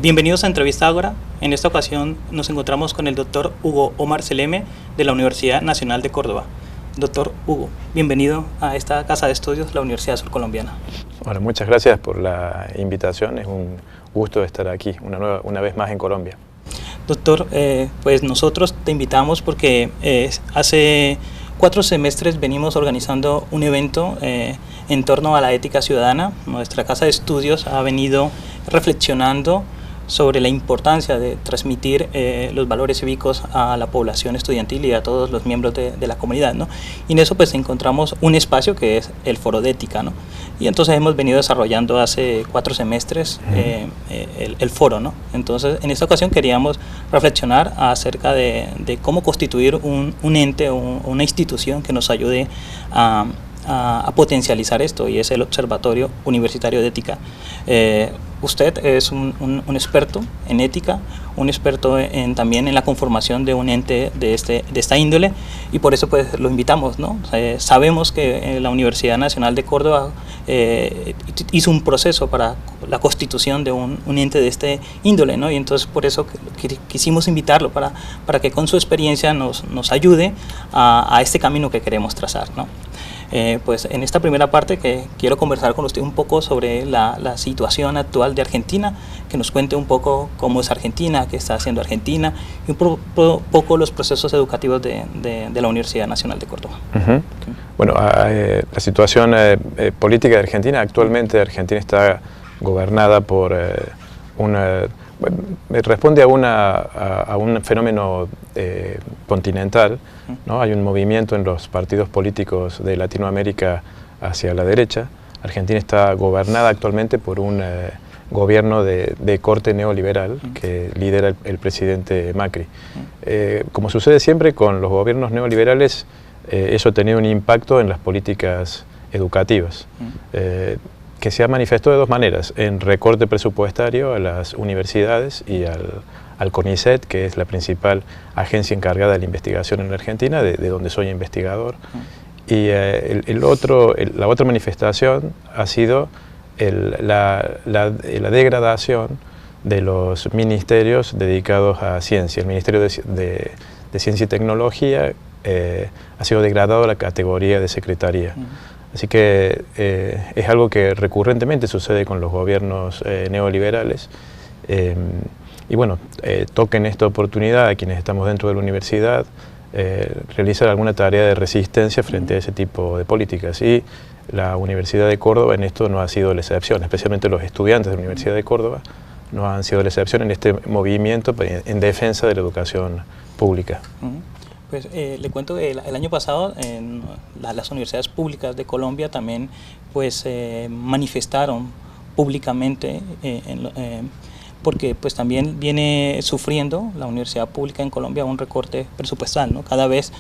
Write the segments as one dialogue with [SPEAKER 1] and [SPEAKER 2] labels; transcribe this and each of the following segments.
[SPEAKER 1] Bienvenidos a Entrevista Ágora. En esta ocasión nos encontramos con el doctor Hugo Omar Seleme de la Universidad Nacional de Córdoba. Doctor Hugo, bienvenido a esta casa de estudios, la Universidad Surcolombiana.
[SPEAKER 2] Bueno, muchas gracias por la invitación. Es un gusto estar aquí una vez más en Colombia.
[SPEAKER 1] Doctor, pues nosotros te invitamos porque hace 4 semestres venimos organizando un evento en torno a la ética ciudadana. Nuestra casa de estudios ha venido reflexionando sobre la importancia de transmitir los valores cívicos a la población estudiantil y a todos los miembros de la comunidad, ¿no? Y en eso pues encontramos un espacio que es el Foro de Ética, ¿no? Y entonces hemos venido desarrollando hace 4 semestres el foro, ¿no? Entonces en esta ocasión queríamos reflexionar acerca de cómo constituir un ente o una institución que nos ayude a potencializar esto, y es el Observatorio Universitario de Ética. Usted es un experto en ética, un experto también en la conformación de un ente de esta índole, y por eso pues lo invitamos, ¿no? Sabemos que la Universidad Nacional de Córdoba hizo un proceso para la constitución de un ente de este índole, ¿no? Y entonces por eso quisimos invitarlo para que con su experiencia nos ayude a este camino que queremos trazar, ¿no? Pues en esta primera parte que quiero conversar con usted un poco sobre la situación actual de Argentina, que nos cuente un poco cómo es Argentina, qué está haciendo Argentina y un poco los procesos educativos de la Universidad Nacional de Córdoba.
[SPEAKER 2] Bueno, la situación política de Argentina, actualmente Argentina está gobernada por responde a un fenómeno continental, ¿no? Hay un movimiento en los partidos políticos de Latinoamérica hacia la derecha. Argentina está gobernada actualmente por un gobierno de corte neoliberal que lidera el presidente Macri. Como sucede siempre con los gobiernos neoliberales, eso ha tenido un impacto en las políticas educativas. Que se ha manifestado de 2 maneras: en recorte presupuestario a las universidades y al CONICET, que es la principal agencia encargada de la investigación en Argentina, de donde soy investigador. Y la otra manifestación ha sido la degradación de los ministerios dedicados a ciencia. El Ministerio de Ciencia y Tecnología ha sido degradado a la categoría de secretaría. Así que es algo que recurrentemente sucede con los gobiernos neoliberales. Y bueno, toca en esta oportunidad a quienes estamos dentro de la universidad realizar alguna tarea de resistencia frente a ese tipo de políticas. Y la Universidad de Córdoba en esto no ha sido la excepción, especialmente los estudiantes de la Universidad de Córdoba no han sido la excepción en este movimiento en defensa de la educación pública.
[SPEAKER 1] Pues le cuento que el año pasado en las universidades públicas de Colombia también pues manifestaron públicamente porque pues también viene sufriendo la universidad pública en Colombia un recorte presupuestal, ¿no? Cada vez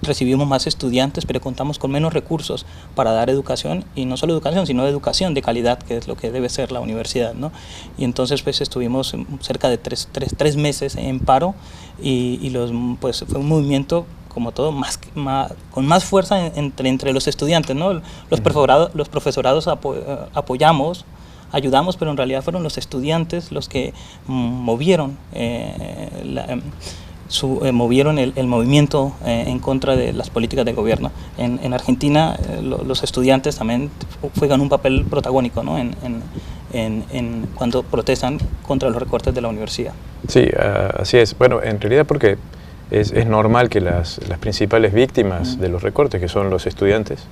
[SPEAKER 1] recibimos más estudiantes, pero contamos con menos recursos para dar educación, y no solo educación, sino educación de calidad, que es lo que debe ser la universidad, ¿no? Y entonces pues estuvimos cerca de 3 meses en paro, y pues fue un movimiento como todo con más fuerza entre los estudiantes, ¿no? Los profesorados ayudamos, pero en realidad fueron los estudiantes los que movieron el movimiento en contra de las políticas del gobierno. En Argentina los estudiantes también juegan un papel protagónico, ¿no? Cuando protestan contra los recortes de la universidad.
[SPEAKER 2] Sí, así es. Bueno, en realidad porque es normal que las principales víctimas de los recortes, que son los estudiantes,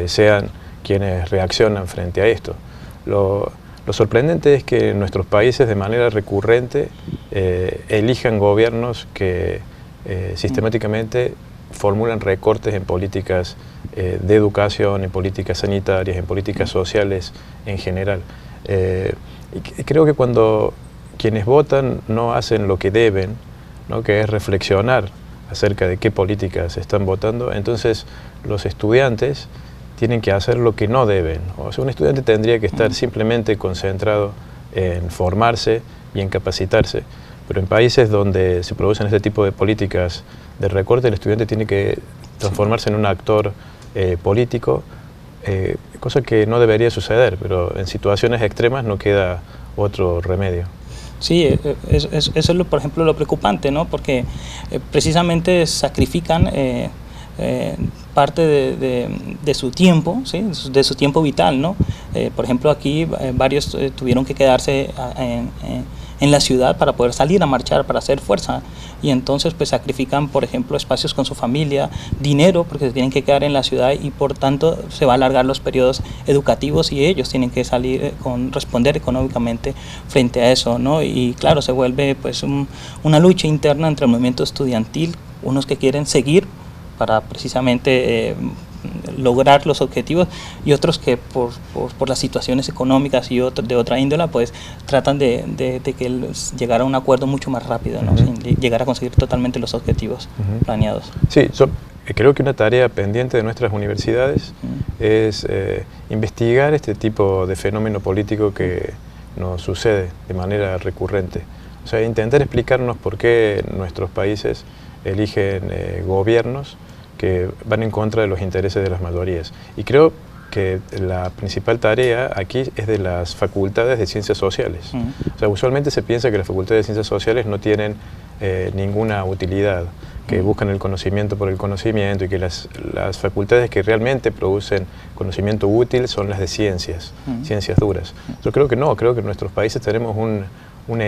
[SPEAKER 2] sean quienes reaccionan frente a esto. Lo sorprendente es que en nuestros países de manera recurrente elijan gobiernos que sistemáticamente formulan recortes en políticas de educación, en políticas sanitarias, en políticas sociales en general. Y creo que cuando quienes votan no hacen lo que deben, ¿no? Que es reflexionar acerca de qué políticas están votando, entonces los estudiantes tienen que hacer lo que no deben. O sea, un estudiante tendría que estar simplemente concentrado en formarse y en capacitarse, pero en países donde se producen este tipo de políticas de recorte, el estudiante tiene que transformarse en un actor político, cosa que no debería suceder, pero en situaciones extremas no queda otro remedio.
[SPEAKER 1] Sí, eso es por ejemplo lo preocupante, ¿no? Porque precisamente sacrifican parte de su tiempo, ¿sí? De su tiempo vital, ¿no? Por ejemplo, aquí varios tuvieron que quedarse en la ciudad para poder salir a marchar, para hacer fuerza, y entonces pues sacrifican, por ejemplo, espacios con su familia, dinero, porque se tienen que quedar en la ciudad y por tanto se va a alargar los periodos educativos y ellos tienen que salir responder económicamente frente a eso, ¿no? Y claro, se vuelve pues una lucha interna entre el movimiento estudiantil, unos que quieren seguir para precisamente lograr los objetivos y otros que por las situaciones económicas y de otra índole pues tratan de que llegar a un acuerdo mucho más rápido, ¿no? Sin llegar a conseguir totalmente los objetivos planeados.
[SPEAKER 2] Sí, yo creo que una tarea pendiente de nuestras universidades es investigar este tipo de fenómeno político que nos sucede de manera recurrente. O sea, intentar explicarnos por qué nuestros países eligen gobiernos que van en contra de los intereses de las mayorías. Y creo que la principal tarea aquí es de las facultades de ciencias sociales. O sea, usualmente se piensa que las facultades de ciencias sociales no tienen ninguna utilidad, que buscan el conocimiento por el conocimiento y que las facultades que realmente producen conocimiento útil son las de ciencias, ciencias duras. Yo creo que no, creo que en nuestros países tenemos un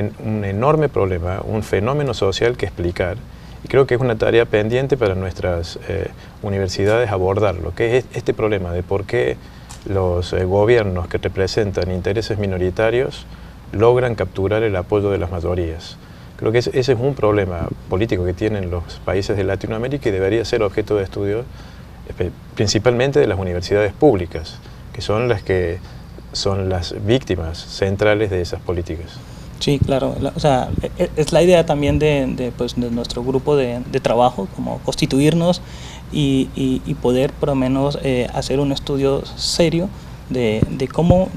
[SPEAKER 2] enorme problema, un fenómeno social que explicar. Y creo que es una tarea pendiente para nuestras universidades abordarlo, que es este problema de por qué los gobiernos que representan intereses minoritarios logran capturar el apoyo de las mayorías. Creo que ese es un problema político que tienen los países de Latinoamérica y debería ser objeto de estudio principalmente de las universidades públicas, que son las víctimas centrales de esas políticas.
[SPEAKER 1] Sí, claro. O sea, es la idea también de nuestro grupo de trabajo, como constituirnos y poder por lo menos hacer un estudio serio de cómo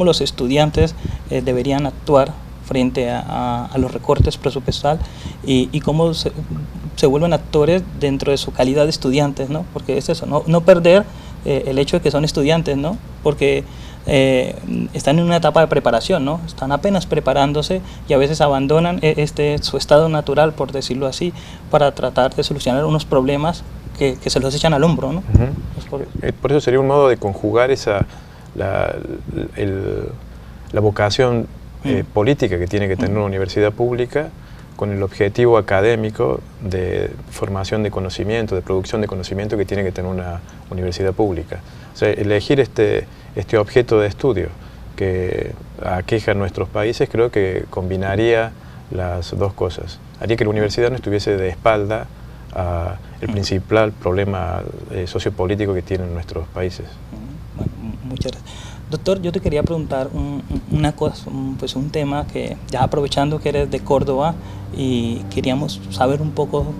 [SPEAKER 1] los estudiantes deberían actuar frente a los recortes presupuestales y cómo se vuelven actores dentro de su calidad de estudiantes, ¿no? Porque es eso, no perder el hecho de que son estudiantes, ¿no? Porque están en una etapa de preparación, ¿no? Están apenas preparándose y a veces abandonan su estado natural, por decirlo así, para tratar de solucionar unos problemas que se los echan al hombro, ¿no?
[SPEAKER 2] Por eso sería un modo de conjugar la vocación política que tiene que tener una universidad pública con el objetivo académico de formación de conocimiento, de producción de conocimiento que tiene que tener una universidad pública. O sea, elegir este objeto de estudio que aqueja a nuestros países creo que combinaría las dos cosas. Haría que la universidad no estuviese de espalda al principal problema sociopolítico que tienen nuestros países.
[SPEAKER 1] Bueno, muchas gracias. Doctor, yo te quería preguntar una cosa, un tema que ya aprovechando que eres de Córdoba y queríamos saber un poco,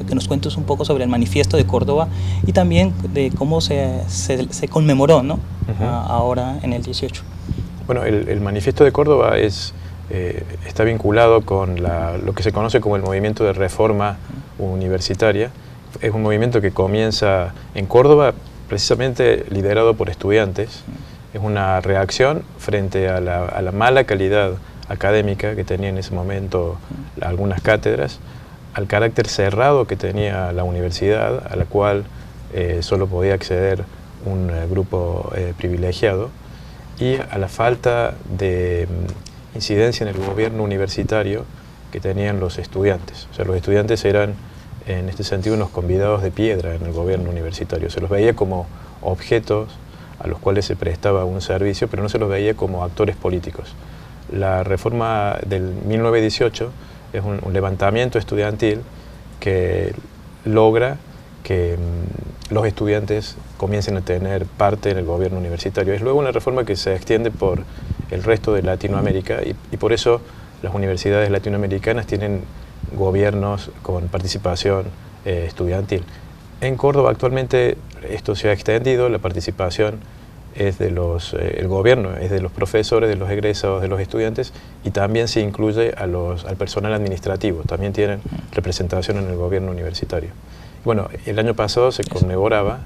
[SPEAKER 1] que nos cuentes un poco sobre el manifiesto de Córdoba y también de cómo se conmemoró, ¿no? Ahora en el 18.
[SPEAKER 2] Bueno, el manifiesto de Córdoba está vinculado con lo que se conoce como el movimiento de reforma universitaria. Es un movimiento que comienza en Córdoba, precisamente liderado por estudiantes. Es una reacción frente a la mala calidad académica que tenía en ese momento algunas cátedras, al carácter cerrado que tenía la universidad, a la cual solo podía acceder un grupo privilegiado, y a la falta de incidencia en el gobierno universitario que tenían los estudiantes. O sea, los estudiantes eran, en este sentido, unos convidados de piedra en el gobierno universitario. Se los veía como objetos a los cuales se prestaba un servicio, pero no se los veía como actores políticos. La reforma del 1918 es un levantamiento estudiantil que logra que los estudiantes comiencen a tener parte en el gobierno universitario. Es luego una reforma que se extiende por el resto de Latinoamérica y por eso las universidades latinoamericanas tienen gobiernos con participación estudiantil. En Córdoba actualmente esto se ha extendido, la participación es de el gobierno es de los profesores, de los egresados, de los estudiantes y también se incluye al personal administrativo, también tienen representación en el gobierno universitario. Bueno, el año pasado se conmemoraba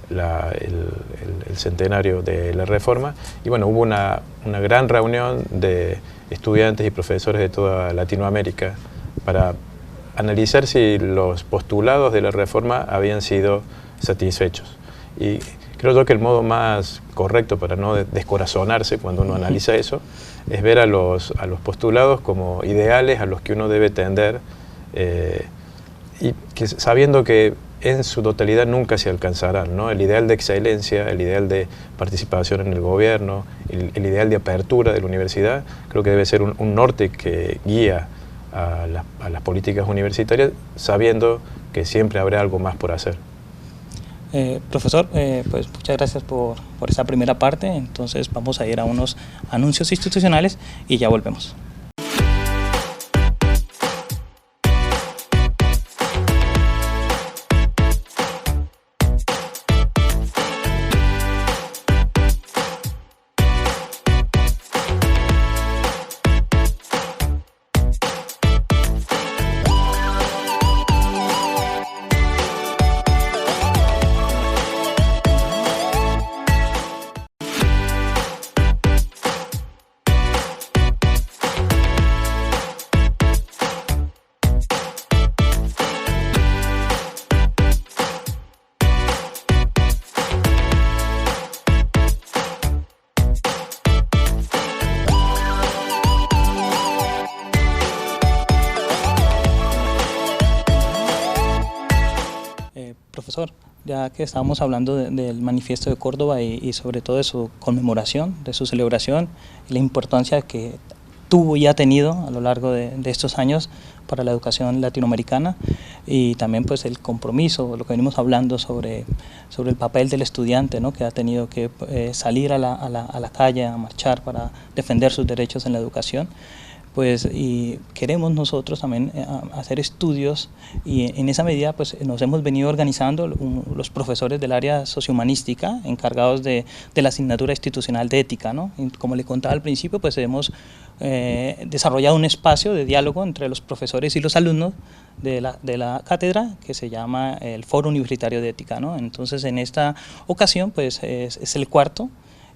[SPEAKER 2] el centenario de la Reforma, y bueno, hubo una gran reunión de estudiantes y profesores de toda Latinoamérica para analizar si los postulados de la Reforma habían sido satisfechos. Y creo yo que el modo más correcto para no descorazonarse cuando uno analiza eso es ver a los postulados como ideales a los que uno debe tender, y que, sabiendo que en su totalidad nunca se alcanzarán, ¿no? El ideal de excelencia, el ideal de participación en el gobierno, el ideal de apertura de la universidad, creo que debe ser un norte que guía a las políticas universitarias, sabiendo que siempre habrá algo más por hacer.
[SPEAKER 1] Profesor, pues muchas gracias por esa primera parte. Entonces vamos a ir a unos anuncios institucionales y ya volvemos. Profesor, ya que estábamos hablando del Manifiesto de Córdoba y sobre todo de su conmemoración, de su celebración, y la importancia que tuvo y ha tenido a lo largo de estos años para la educación latinoamericana, y también pues el compromiso, lo que venimos hablando sobre el papel del estudiante, ¿no? Que ha tenido que salir a la calle a marchar para defender sus derechos en la educación. Pues, y queremos nosotros también hacer estudios, y en esa medida pues nos hemos venido organizando los profesores del área sociohumanística encargados de la asignatura institucional de ética, ¿no? Y como le contaba al principio, pues hemos desarrollado un espacio de diálogo entre los profesores y los alumnos de la cátedra que se llama el Foro Universitario de Ética, ¿no? Entonces en esta ocasión pues es el cuarto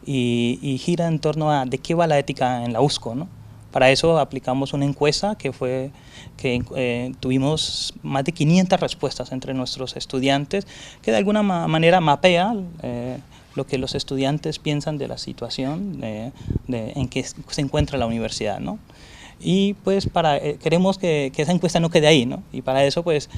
[SPEAKER 1] y gira en torno a de qué va la ética en la USCO, ¿no? Para eso aplicamos una encuesta que tuvimos más de 500 respuestas entre nuestros estudiantes, que de alguna manera mapea lo que los estudiantes piensan de la situación en que se encuentra la universidad, ¿no? Y pues queremos que esa encuesta no quede ahí, ¿no? Y para eso pues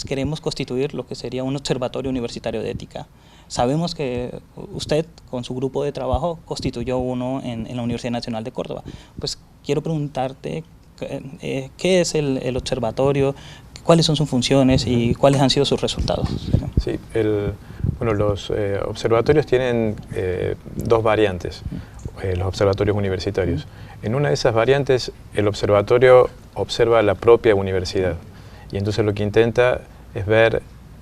[SPEAKER 1] queremos constituir lo que sería un observatorio universitario de ética. Sabemos que usted con su grupo de trabajo constituyó uno en la Universidad Nacional de Córdoba. Pues quiero preguntarte qué es el observatorio, cuáles son sus funciones y cuáles han sido sus resultados.
[SPEAKER 2] Sí, bueno, los observatorios tienen dos variantes, los observatorios universitarios. En una de esas variantes, el observatorio observa la propia universidad, y entonces lo que intenta es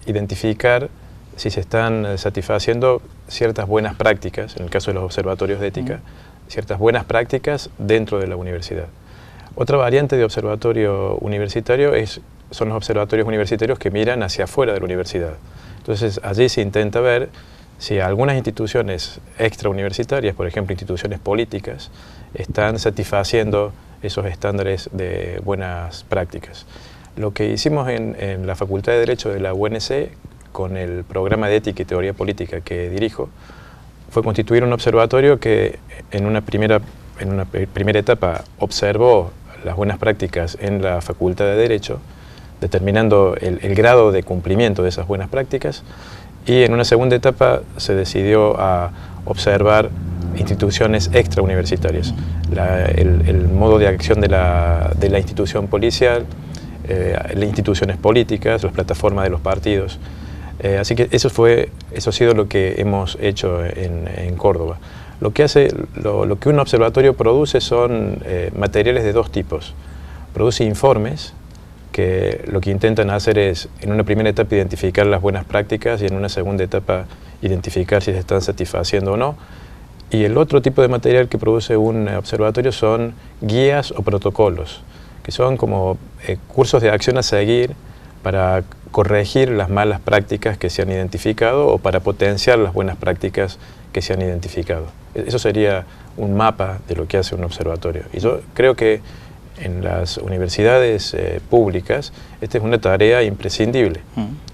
[SPEAKER 2] identificar si se están satisfaciendo ciertas buenas prácticas, en el caso de los observatorios de ética, ciertas buenas prácticas dentro de la universidad. Otra variante de observatorio universitario son los observatorios universitarios que miran hacia afuera de la universidad. Entonces allí se intenta ver si algunas instituciones extrauniversitarias, por ejemplo instituciones políticas, están satisfaciendo esos estándares de buenas prácticas. Lo que hicimos en la Facultad de Derecho de la UNC, con el programa de Ética y Teoría Política que dirijo, fue constituir un observatorio que en una primera etapa observó las buenas prácticas en la Facultad de Derecho, determinando el grado de cumplimiento de esas buenas prácticas, y en una segunda etapa se decidió a observar instituciones extrauniversitarias, el modo de acción de la institución policial, las instituciones políticas, las plataformas de los partidos. Así que eso ha sido lo que hemos hecho en Córdoba. Lo que un observatorio produce son materiales de dos tipos. Produce informes que lo que intentan hacer es, en una primera etapa, identificar las buenas prácticas, y en una segunda etapa identificar si se están satisfaciendo o no. Y el otro tipo de material que produce un observatorio son guías o protocolos, que son como cursos de acción a seguir para corregir las malas prácticas que se han identificado o para potenciar las buenas prácticas que se han identificado. Eso sería un mapa de lo que hace un observatorio. Y yo creo que en las universidades públicas esta es una tarea imprescindible,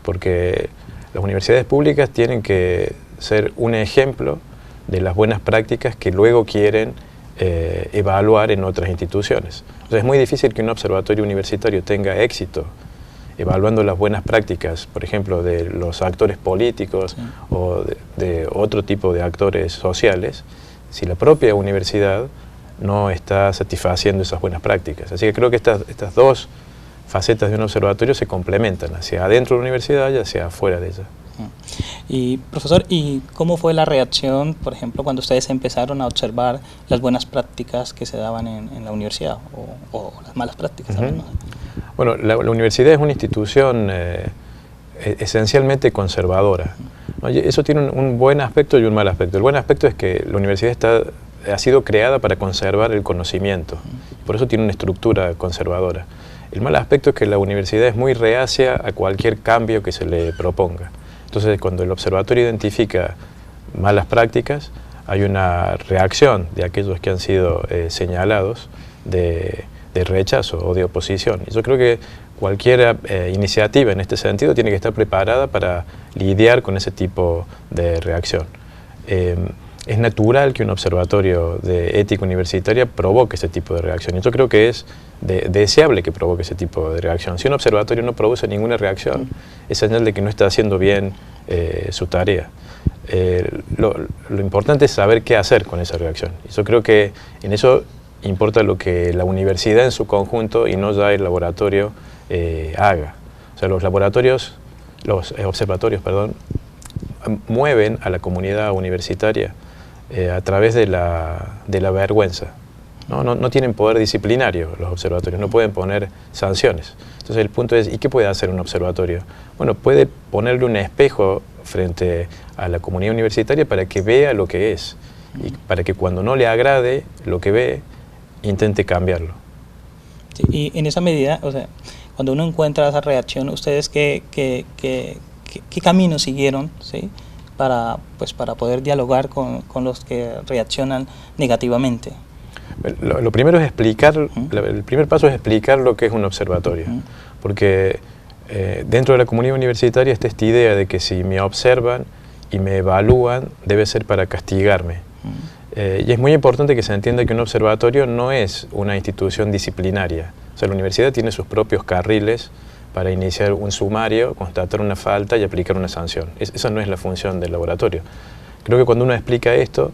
[SPEAKER 2] porque las universidades públicas tienen que ser un ejemplo de las buenas prácticas que luego quieren evaluar en otras instituciones. O sea, es muy difícil que un observatorio universitario tenga éxito evaluando las buenas prácticas, por ejemplo, de los actores políticos o de otro tipo de actores sociales, si la propia universidad no está satisfaciendo esas buenas prácticas. Así que creo que estas dos facetas de un observatorio se complementan, hacia adentro de la universidad y hacia afuera de ella.
[SPEAKER 1] Y profesor, ¿y cómo fue la reacción, por ejemplo, cuando ustedes empezaron a observar las buenas prácticas que se daban en la universidad o las malas prácticas también, ¿no?
[SPEAKER 2] Bueno, la universidad es una institución esencialmente conservadora, ¿no? Y eso tiene un buen aspecto y un mal aspecto. El buen aspecto es que la universidad ha sido creada para conservar el conocimiento, por eso tiene una estructura conservadora. El mal aspecto es que la universidad es muy reacia a cualquier cambio que se le proponga. Entonces, cuando el observatorio identifica malas prácticas, hay una reacción de aquellos que han sido señalados de rechazo o de oposición. Y yo creo que cualquier iniciativa en este sentido tiene que estar preparada para lidiar con ese tipo de reacción. Es natural que un observatorio de ética universitaria provoque ese tipo de reacción. Y yo creo que es deseable que provoque ese tipo de reacción. Si un observatorio no produce ninguna reacción, es señal de que no está haciendo bien su tarea. Lo importante es saber qué hacer con esa reacción. Y yo creo que en eso importa lo que la universidad en su conjunto y no ya el laboratorio haga. O sea, los observatorios, mueven a la comunidad universitaria a través de la vergüenza. No tienen poder disciplinario los observatorios, no pueden poner sanciones. Entonces el punto es, ¿y qué puede hacer un observatorio? Bueno, puede ponerle un espejo frente a la comunidad universitaria para que vea lo que es y para que cuando no le agrade lo que ve, intente cambiarlo.
[SPEAKER 1] Sí, y en esa medida, o sea, cuando uno encuentra esa reacción, ¿ustedes qué camino siguieron, ¿sí? para poder dialogar con los que reaccionan negativamente?
[SPEAKER 2] Lo primero es explicar, el primer paso es explicar lo que es un observatorio, porque dentro de la comunidad universitaria está esta idea de que si me observan y me evalúan, debe ser para castigarme. Y es muy importante que se entienda que un observatorio no es una institución disciplinaria. O sea, la universidad tiene sus propios carriles para iniciar un sumario, constatar una falta y aplicar una sanción. Esa no es la función del laboratorio. Creo que cuando uno explica esto,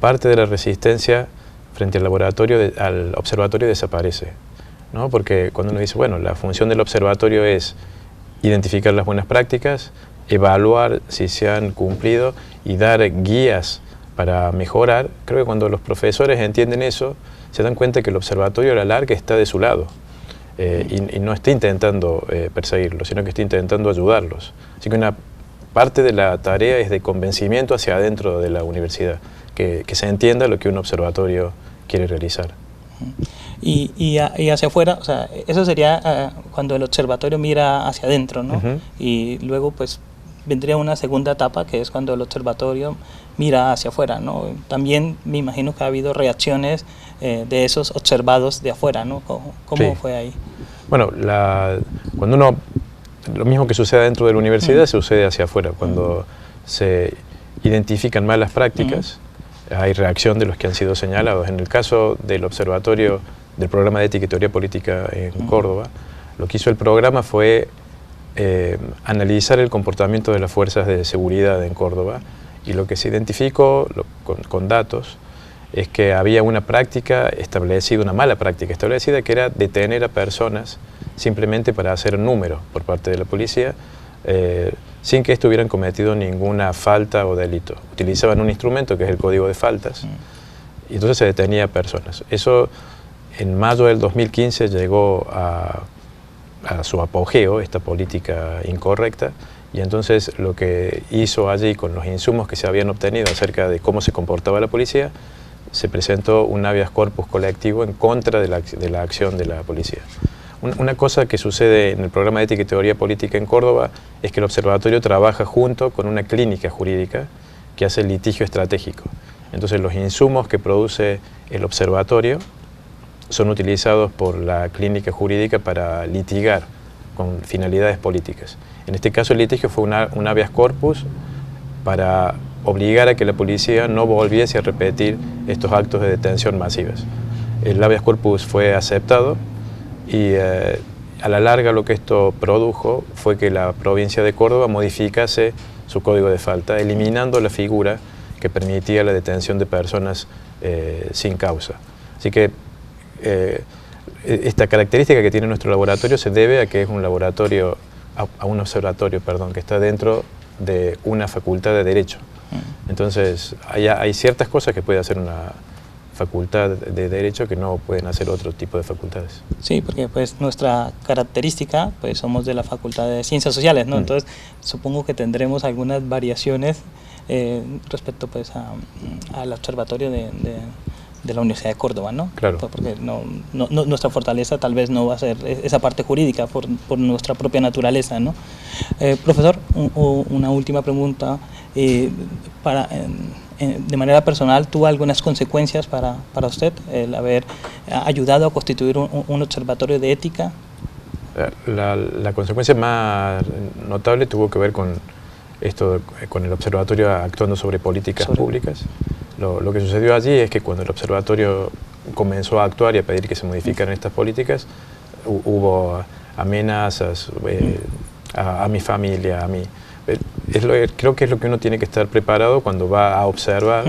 [SPEAKER 2] parte de la resistencia frente al observatorio desaparece, ¿no? Porque cuando uno dice, bueno, la función del observatorio es identificar las buenas prácticas, evaluar si se han cumplido y dar guías para mejorar, creo que cuando los profesores entienden eso, se dan cuenta que el observatorio a la larga está de su lado y no está intentando perseguirlos, sino que está intentando ayudarlos. Así que una parte de la tarea es de convencimiento hacia adentro de la universidad, que se entienda lo que un observatorio quiere realizar.
[SPEAKER 1] Y hacia afuera, o sea, eso sería cuando el observatorio mira hacia adentro, ¿no? Y luego pues vendría una segunda etapa, que es cuando el observatorio mira hacia afuera, ¿no? También me imagino que ha habido reacciones de esos observados de afuera, ¿no? ¿Cómo fue ahí?
[SPEAKER 2] Bueno, lo mismo que sucede dentro de la universidad sucede hacia afuera. Cuando se identifican malas prácticas, hay reacción de los que han sido señalados. En el caso del observatorio del programa de ética y teoría política en Córdoba, lo que hizo el programa fue analizar el comportamiento de las fuerzas de seguridad en Córdoba, y lo que se identificó con datos es que había una práctica establecida, una mala práctica establecida, que era detener a personas simplemente para hacer número por parte de la policía, sin que estuvieran cometido ninguna falta o delito. Utilizaban un instrumento que es el código de faltas, y entonces se detenía a personas. Eso en mayo del 2015 llegó a su apogeo, esta política incorrecta, y entonces lo que hizo allí con los insumos que se habían obtenido acerca de cómo se comportaba la policía, se presentó un habeas corpus colectivo en contra de la acción de la policía. Una cosa que sucede en el programa de Ética y Teoría Política en Córdoba es que el observatorio trabaja junto con una clínica jurídica que hace litigio estratégico. Entonces los insumos que produce el observatorio son utilizados por la clínica jurídica para litigar con finalidades políticas. En este caso el litigio fue un habeas corpus para obligar a que la policía no volviese a repetir estos actos de detención masivas. El habeas corpus fue aceptado y a la larga lo que esto produjo fue que la provincia de Córdoba modificase su código de falta, eliminando la figura que permitía la detención de personas sin causa. Así que esta característica que tiene nuestro laboratorio se debe a que es un laboratorio, a un observatorio, perdón, que está dentro de una facultad de Derecho. Entonces hay ciertas cosas que puede hacer una facultad de Derecho que no pueden hacer otro tipo de facultades.
[SPEAKER 1] Sí, porque pues nuestra característica, pues somos de la Facultad de Ciencias Sociales, ¿no? Entonces supongo que tendremos algunas variaciones respecto pues al observatorio de la Universidad de Córdoba, ¿no?
[SPEAKER 2] Claro.
[SPEAKER 1] Porque nuestra fortaleza tal vez no va a ser esa parte jurídica por nuestra propia naturaleza, ¿no? Profesor, una última pregunta. De manera personal, ¿tuvo algunas consecuencias para usted el haber ayudado a constituir un observatorio de ética?
[SPEAKER 2] La consecuencia más notable tuvo que ver con con el observatorio actuando sobre políticas públicas. Lo que sucedió allí es que cuando el observatorio comenzó a actuar y a pedir que se modificaran estas políticas, hubo amenazas a mi familia, a mí. Creo que es lo que uno tiene que estar preparado cuando va a observar,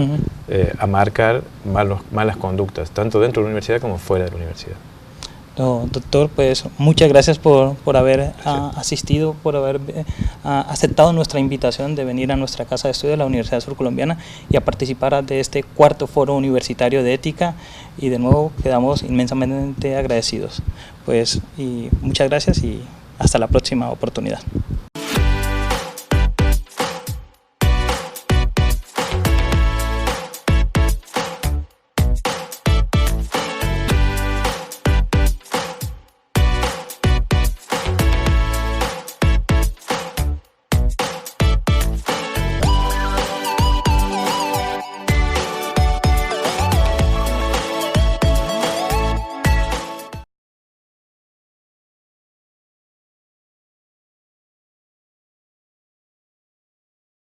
[SPEAKER 2] a marcar malas conductas, tanto dentro de la universidad como fuera de la universidad.
[SPEAKER 1] No, doctor, pues muchas gracias por haber asistido, por haber aceptado nuestra invitación de venir a nuestra casa de estudio de la Universidad Surcolombiana y a participar de este cuarto foro universitario de ética, y de nuevo quedamos inmensamente agradecidos. Pues y muchas gracias y hasta la próxima oportunidad.